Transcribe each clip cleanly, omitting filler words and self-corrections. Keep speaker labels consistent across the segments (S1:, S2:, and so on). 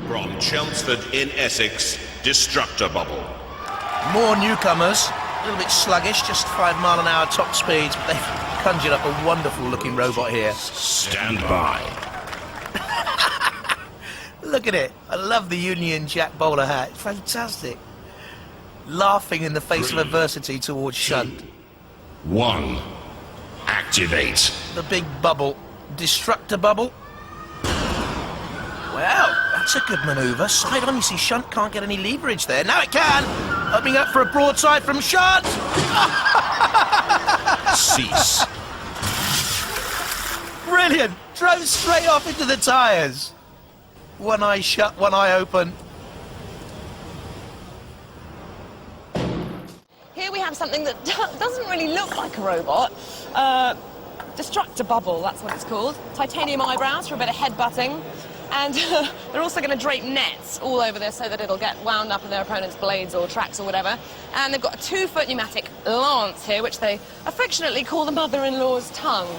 S1: From Chelmsford in Essex, Destruct-A-Bubble.
S2: More newcomers, a little bit sluggish, just 5 mile an hour top speeds, but they've conjured up a wonderful looking robot here.
S1: Stand by.
S2: Look at it. I love the Union Jack bowler hat. It's fantastic. Laughing in the face of adversity towards Shunt.
S1: 1. Activate.
S2: The big bubble. Destruct-A-Bubble. Well, that's a good manoeuvre. Side on, you see Shunt can't get any leverage there. Now it can! Opening up for a broadside from Shunt!
S1: Cease.
S2: Brilliant! Drove straight off into the tyres. One eye shut, one eye open.
S3: Here we have something that doesn't really look like a robot. Destruct-A-Bubble, that's what it's called. Titanium eyebrows for a bit of headbutting. And they're also going to drape nets all over this so that it'll get wound up in their opponent's blades or tracks or whatever. And they've got a 2-foot pneumatic lance here, which they affectionately call the mother-in-law's tongue.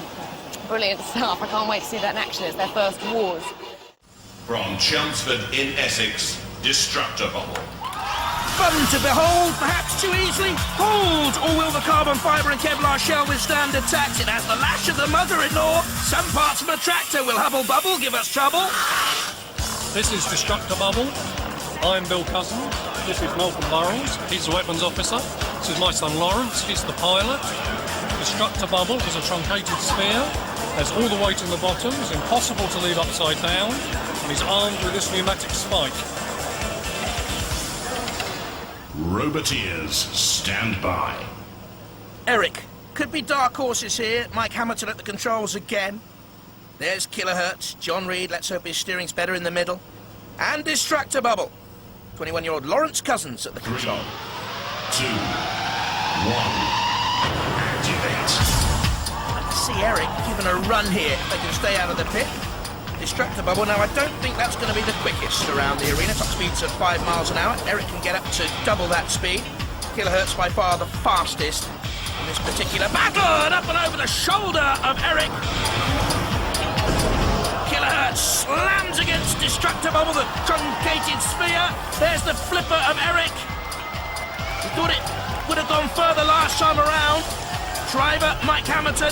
S3: Brilliant stuff. I can't wait to see that in action. It's their first wars.
S1: From Chelmsford in Essex, Destruct-A-Bubble.
S2: Fun to behold, perhaps too easily. Hold! Or will the carbon fibre and Kevlar shell withstand attacks? It has the lash of the mother-in-law. Some parts of a tractor will hubble-bubble, give us trouble.
S4: This is Destruct-A-Bubble. I'm Bill Cousin. This is Malcolm Burrows. He's the weapons officer. This is my son Lawrence. He's the pilot. Destruct-A-Bubble is a truncated sphere. Has all the weight in the bottom. It's impossible to leave upside down. And he's armed with this pneumatic spike.
S1: Roboteers, stand by.
S2: Eric, could be dark horses here. Mike Hamilton at the controls again. There's Killerhurtz. John Reed, let's hope his steering's better in the middle. And Destruct-A-Bubble. 21-year-old Lawrence Cousins at the control.
S1: 2, 1, activate.
S2: I can see Eric giving a run here if they can stay out of the pit. Destruct-A-Bubble. Now, I don't think that's going to be the quickest around the arena. Top speed's at 5 miles an hour. Eric can get up to double that speed. Killerhurtz by far the fastest in this particular battle. And up and over the shoulder of Eric. Killerhurtz slams against Destruct-A-Bubble, the truncated sphere. There's the flipper of Eric. We thought it would have gone further last time around. Driver Mike Hamilton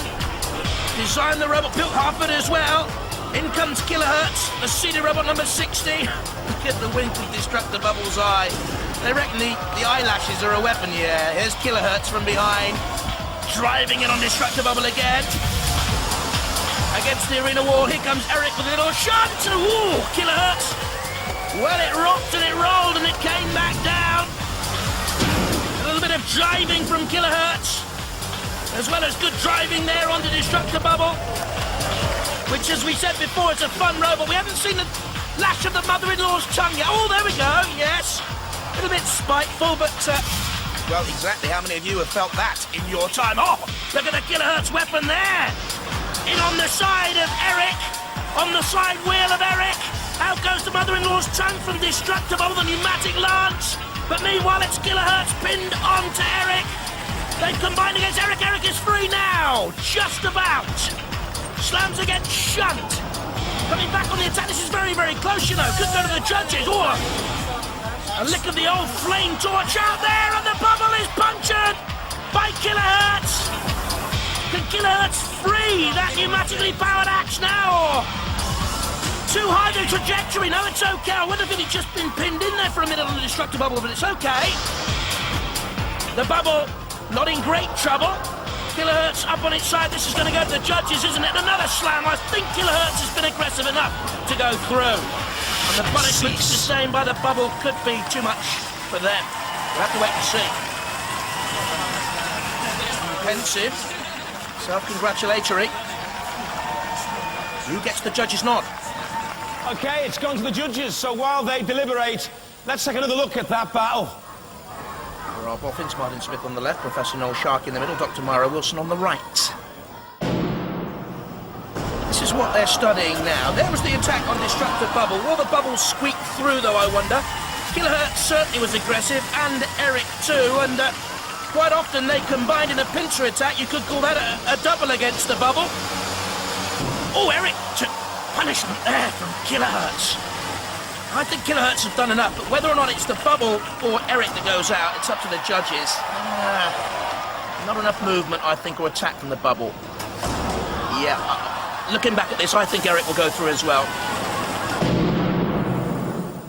S2: designed the robot, built half of it as well. In comes Killerhurtz, the seated robot number 60. Look at the wink of Destruct-A-Bubble's eye. They reckon the eyelashes are a weapon, yeah. Here's Killerhurtz from behind, driving it on Destruct-A-Bubble again. Against the arena wall, here comes Eric with a little shot. Ooh, Killerhurtz. Well, it rocked and it rolled and it came back down. A little bit of driving from Killerhurtz, as well as good driving there onto Destruct-A-Bubble. Which, as we said before, is a fun robot. We haven't seen the lash of the mother-in-law's tongue yet. Oh, there we go, yes. A little bit spiteful, but, well, exactly how many of you have felt that in your time? Oh, look at the Killerhurtz weapon there. In on the side of Eric, on the side wheel of Eric. Out goes the mother-in-law's tongue from Destruct-A-Bubble, the pneumatic lance. But meanwhile, it's Killerhurtz pinned onto Eric. They've combined against Eric. Eric is free now, just about. Slams against Shunt. Coming back on the attack. This is very, very close, you know. Could go to the judges. Oh, a lick of the old flame torch out there, and the bubble is punctured by Killerhurtz. Can Killerhurtz free that pneumatically powered axe now? Or too high the trajectory. No, it's okay. I wonder if it had just been pinned in there for a minute on the Destruct-A-Bubble, but it's okay. The bubble not in great trouble. Killerhurtz up on its side. This is going to go to the judges, isn't it? Another slam. I think Killerhurtz has been aggressive enough to go through. And the punishment sustained by the bubble could be too much for them. We'll have to wait and see. Pensive. Self-congratulatory. Who gets the judge's nod?
S5: OK, it's gone to the judges, so while they deliberate, let's take another look at that battle.
S2: For our boffins, Martin Smith on the left, Professor Noel Sharkey in the middle, Dr. Myra Wilson on the right. This this is what they're studying now. There was the attack on Destruct-A-Bubble. Will the bubble squeak through, though, I wonder? Killerhurtz certainly was aggressive, and Eric too, and quite often they combined in a pincer attack. You could call that a double against the bubble. Oh, Eric took punishment there from Killerhurtz. I think Killerhurtz have done enough, but whether or not it's the bubble or Eric that goes out, it's up to the judges. Not enough movement, I think, or attack from the bubble. Yeah, looking back at this, I think Eric will go through as well.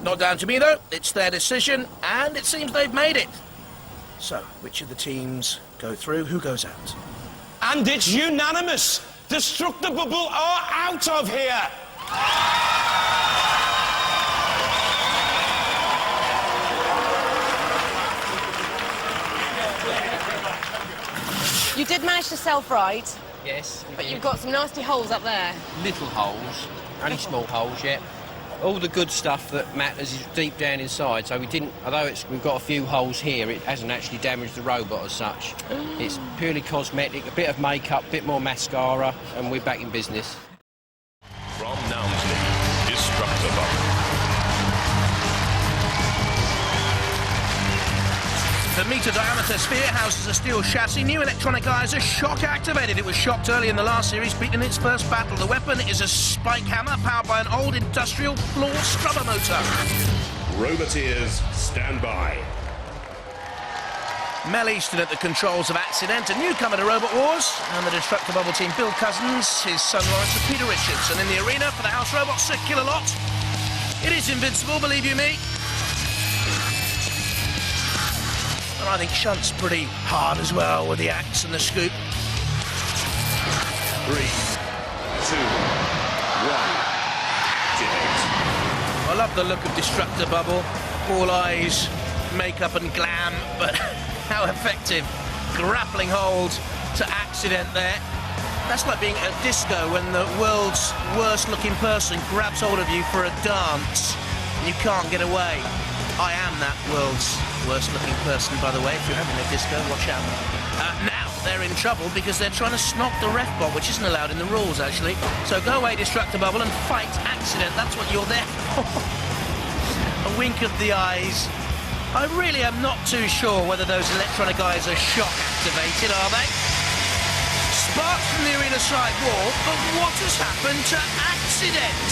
S2: Not down to me, though. It's their decision, and it seems they've made it. So, which of the teams go through? Who goes out?
S5: And it's unanimous. Destruct-A-Bubble are out of here.
S3: You did manage to self-right,
S6: Yes.
S3: but you've got some nasty holes up there.
S6: Little holes, only small holes, yeah. All the good stuff that matters is deep down inside, so we didn't, although we've got a few holes here, it hasn't actually damaged the robot as such. It's purely cosmetic, a bit of makeup, a bit more mascara, and we're back in business.
S1: From Nounsley, Destruct-A-Bubble.
S2: The metre-diameter sphere houses a steel chassis. New electronic eyes are shock-activated. It was shocked early in the last series, beaten in its first battle. The weapon is a spike hammer powered by an old industrial floor scrubber motor.
S1: Roboteers, stand by.
S2: Mel Easton at the controls of Axe-C-Dent, a newcomer to Robot Wars, and the Destruct-A-Bubble team, Bill Cousins, his son Lawrence and Peter Richards. And in the arena for the House Robots, Sir Killerhurtz. It is invincible, believe you me. And I think Shunt's pretty hard as well with the axe and the scoop.
S1: 3, 2, 1. Activate.
S2: I love the look of Destruct-A-Bubble. All eyes, makeup and glam, but how effective. Grappling hold to Axe-C-Dent there. That's like being at a disco when the world's worst looking person grabs hold of you for a dance and you can't get away. I am that world's worst looking person, by the way. If you're having a disco, watch out. Now they're in trouble because they're trying to snog the ref bot, which isn't allowed in the rules, actually. So go away, Destruct-A-Bubble, and fight Axe-C-Dent. That's what you're there for. A wink of the eyes. I really am not too sure whether those electronic eyes are shock activated, are they? Sparks from the arena side wall, but what has happened to Axe-C-Dent?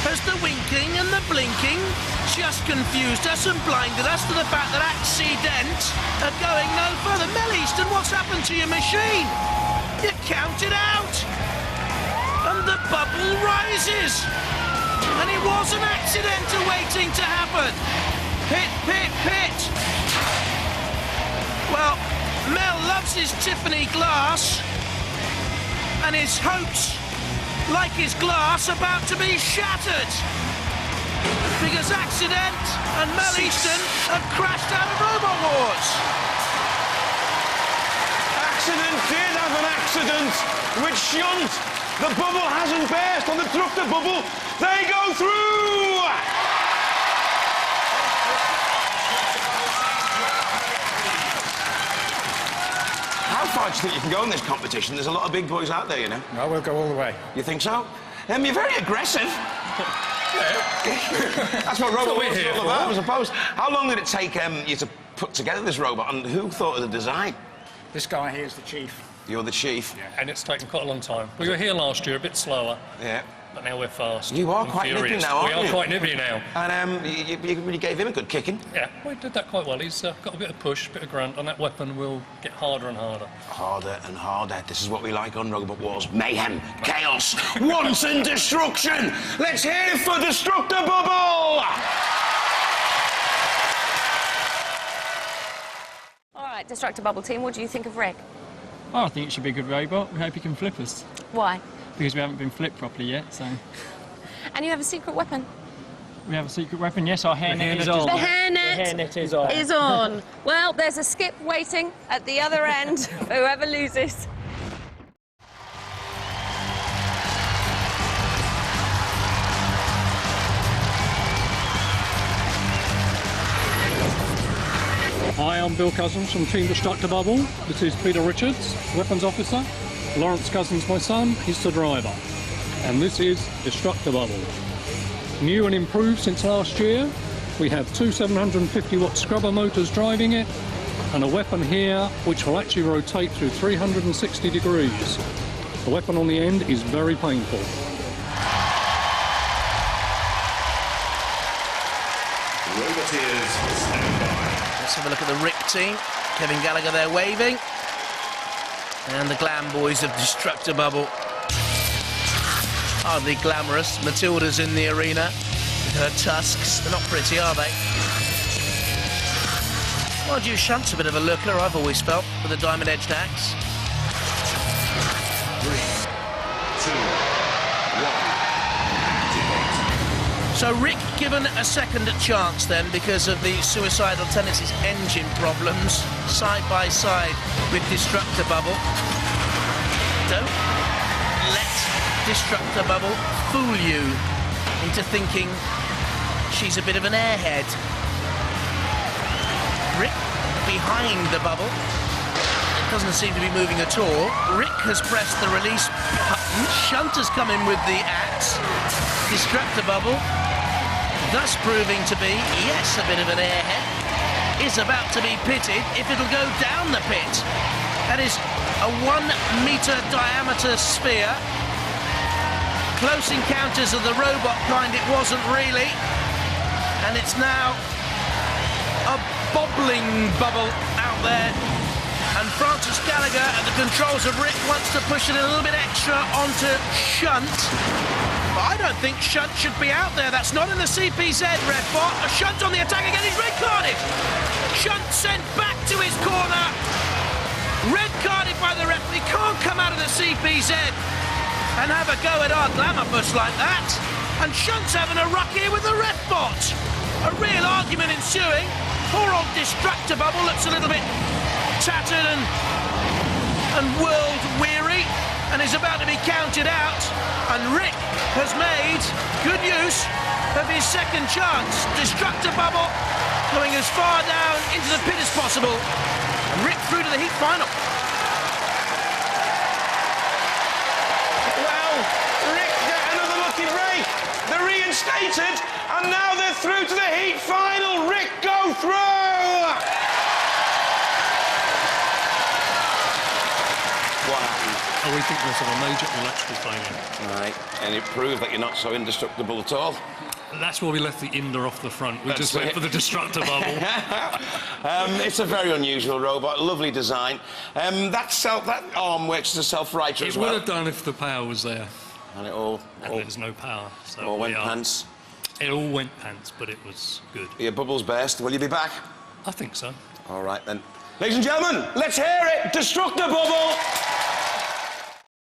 S2: Has the winking and the blinking just confused us and blinded us to the fact that Axe-C-Dent are going no further? Mel Easton, what's happened to your machine? You counted out! And the bubble rises! And it was an accident awaiting to happen! Pit, pit, pit! Well, Mel loves his Tiffany glass, and his hopes, like his glass, about to be shattered. Because Axe-C-Dent and Mel Easton have crashed out of Robot Wars.
S5: Axe-C-Dent did have an accident with Shunt. The bubble hasn't burst on the Destruct-A-Bubble. They go through! How far do you think you can go in this competition? There's a lot of big boys out there, you know.
S7: No, we'll go all the way.
S5: You think so? You're very aggressive. That's what Robot Wars is all about, I suppose. How long did it take you to put together this robot, and who thought of the design?
S7: This guy here is the chief.
S5: You're the chief?
S4: Yeah, and it's taken quite a long time. We were here last year, a bit slower.
S5: Yeah.
S4: But now we're fast.
S5: You are
S4: and
S5: quite nippy
S4: furious.
S5: now, aren't you?
S4: We are quite nippy now.
S5: And you really gave him a good kicking.
S4: Yeah, we did that quite well. He's got a bit of push, a bit of grunt, and that weapon will get harder and harder.
S5: Harder and harder. This is what we like on Robot Wars. Mayhem, chaos, wanton destruction. Let's hear it for Destruct-A-Bubble!
S3: All right, Destruct-A-Bubble team, what do you think of Rick?
S8: Oh, I think it should be a good robot. We hope he can flip us.
S3: Why?
S8: Because we haven't been flipped properly yet, so...
S3: And you have a secret weapon?
S8: We have a secret weapon, yes, our hairnet is on.
S3: The hairnet,
S8: The hairnet is on.
S3: is on. Well, there's a skip waiting at the other end for whoever loses.
S4: Hi, I'm Bill Cousins from Team Destruct-A-Bubble. This is Peter Richards, Weapons Officer. Lawrence Cousins, my son, he's the driver. and this is Destruct-A-Bubble. New and improved since last year. We have two 750-watt scrubber motors driving it, and a weapon here which will actually rotate through 360 degrees. The weapon on the end is very painful.
S1: Roboteers, stand by.
S2: Let's have a look at the Rick team. Kevin Gallagher there waving. And the glam boys of Destruct-A-Bubble. Hardly glamorous. Matilda's in the arena with her tusks. They're not pretty, are they? Mind you, Shunt's a bit of a looker, I've always felt, with a diamond-edged axe.
S1: 3, 2, 1. Activate.
S2: So Rick given a second chance then because of the suicidal tendencies engine problems, side by side with Destruct-A-Bubble. Don't let Destruct-A-Bubble fool you into thinking she's a bit of an airhead. Rick behind the bubble. It doesn't seem to be moving at all. Rick has pressed the release button. Shunt has come in with the axe. Destruct-A-Bubble, thus proving to be, yes, a bit of an airhead, is about to be pitted if it'll go down the pit. That is a 1-meter diameter sphere. Close encounters of the robot kind it wasn't really. And it's now a bobbling bubble out there. And Francis Gallagher at the controls of Rick wants to push it a little bit extra onto Shunt. But I don't think Shunt should be out there. That's not in the CPZ, Redbot. A Shunt on the attack again. He's red-carded. Shunt sent back to his corner. Red-carded by the referee. Can't come out of the CPZ and have a go at our glamour bus like that. And Shunt's having a ruck here with the Redbot. A real argument ensuing. Poor old Destruct-A-Bubble looks a little bit tattered and world-weary and is about to be counted out. And Rick has made good use of his second chance. Destruct-A-Bubble going as far down into the pit as possible. And Rick through to the heat final.
S5: Well, Rick get another lucky break. They're reinstated, and now they're through to the heat final. Rick, go through! What happened?
S4: Oh, we think there's a major electrical failure.
S5: Right, and it proved that you're not so indestructible at all.
S4: That's why we left the Inder off the front. We just went for the Destruct-A-Bubble.
S5: It's a very unusual robot, lovely design. That arm works as a self-righter as well.
S4: It would have done if the power was there.
S5: And it all
S4: There's no power. So
S5: all went pants.
S4: It all went pants, but it was good.
S5: Your bubbles burst. Will you be back?
S4: I think so.
S5: All right, then. Ladies and gentlemen, let's hear it. Destruct-A-Bubble.